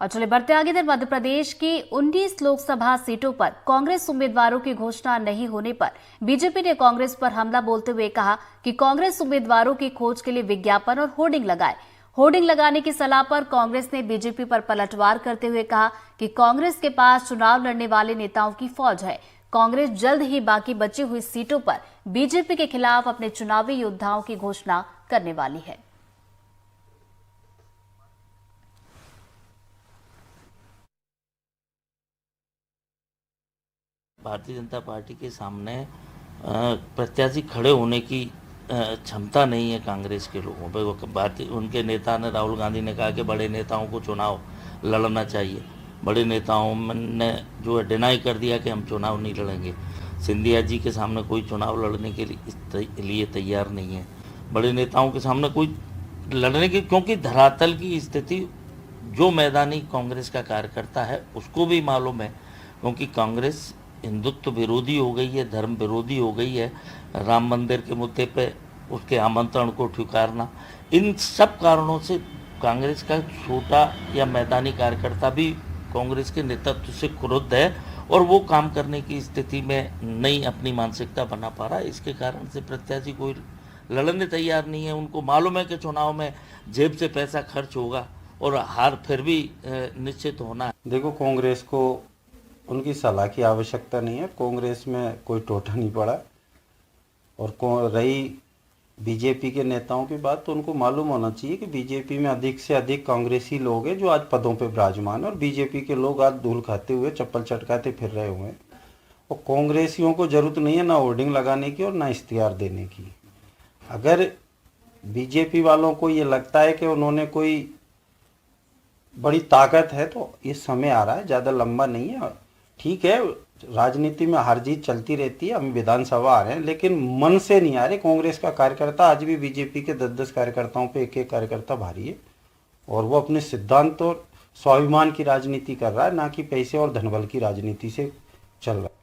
और चले बढ़ते आगे इधर मध्य प्रदेश की 19 लोकसभा सीटों पर कांग्रेस उम्मीदवारों की घोषणा नहीं होने पर बीजेपी ने कांग्रेस पर हमला बोलते हुए कहा कि कांग्रेस उम्मीदवारों की खोज के लिए विज्ञापन और होर्डिंग लगाए। होर्डिंग लगाने की सलाह पर कांग्रेस ने बीजेपी पर पलटवार करते हुए कहा कि कांग्रेस के पास चुनाव लड़ने वाले नेताओं की फौज है। कांग्रेस जल्द ही बाकी बची हुई सीटों पर बीजेपी के खिलाफ अपने चुनावी योद्धाओं की घोषणा करने वाली है। भारतीय जनता पार्टी के सामने प्रत्याशी खड़े होने की क्षमता नहीं है कांग्रेस के लोगों पे। उनके नेता ने, राहुल गांधी ने कहा कि बड़े नेताओं को चुनाव लड़ना चाहिए। बड़े नेताओं ने जो है डिनाई कर दिया कि हम चुनाव नहीं लड़ेंगे। सिंधिया जी के सामने कोई चुनाव लड़ने के लिए तैयार नहीं है। बड़े नेताओं के सामने कोई लड़ने की, क्योंकि धरातल की स्थिति जो मैदानी कांग्रेस का कार्यकर्ता है उसको भी मालूम है, क्योंकि कांग्रेस हिंदुत्व विरोधी हो गई है, धर्म विरोधी हो गई है। राम मंदिर के मुद्दे पे उसके आमंत्रण को ठुकराना, इन सब कारणों से कांग्रेस का छोटा या मैदानी कार्यकर्ता भी कांग्रेस के नेतृत्व से क्रुद्ध है और वो काम करने की स्थिति में नहीं, अपनी मानसिकता बना पा रहा है। इसके कारण से प्रत्याशी कोई लड़ने तैयार नहीं है। उनको मालूम है कि चुनाव में जेब से पैसा खर्च होगा और हार फिर भी निश्चित होना है। देखो, कांग्रेस को उनकी सलाह की आवश्यकता नहीं है। कांग्रेस में कोई टोटा नहीं पड़ा। और रही बीजेपी के नेताओं की बात, तो उनको मालूम होना चाहिए कि बीजेपी में अधिक से अधिक कांग्रेसी लोग हैं जो आज पदों पे विराजमान है, और बीजेपी के लोग आज धूल खाते हुए, चप्पल चटकाते फिर रहे हुए हैं। और कांग्रेसियों को जरूरत नहीं है ना होर्डिंग लगाने की और ना इश्तिहार देने की। अगर बीजेपी वालों को ये लगता है कि उन्होंने कोई बड़ी ताकत है, तो ये समय आ रहा है, ज़्यादा लंबा नहीं है। ठीक है, राजनीति में हार जीत चलती रहती है, हम विधानसभा आ रहे हैं, लेकिन मन से नहीं आ रहे। कांग्रेस का कार्यकर्ता आज भी बीजेपी के 10-10 कार्यकर्ताओं पे एक एक कार्यकर्ता भारी है, और वो अपने सिद्धांत और स्वाभिमान की राजनीति कर रहा है, ना कि पैसे और धनबल की राजनीति से चल रहा है।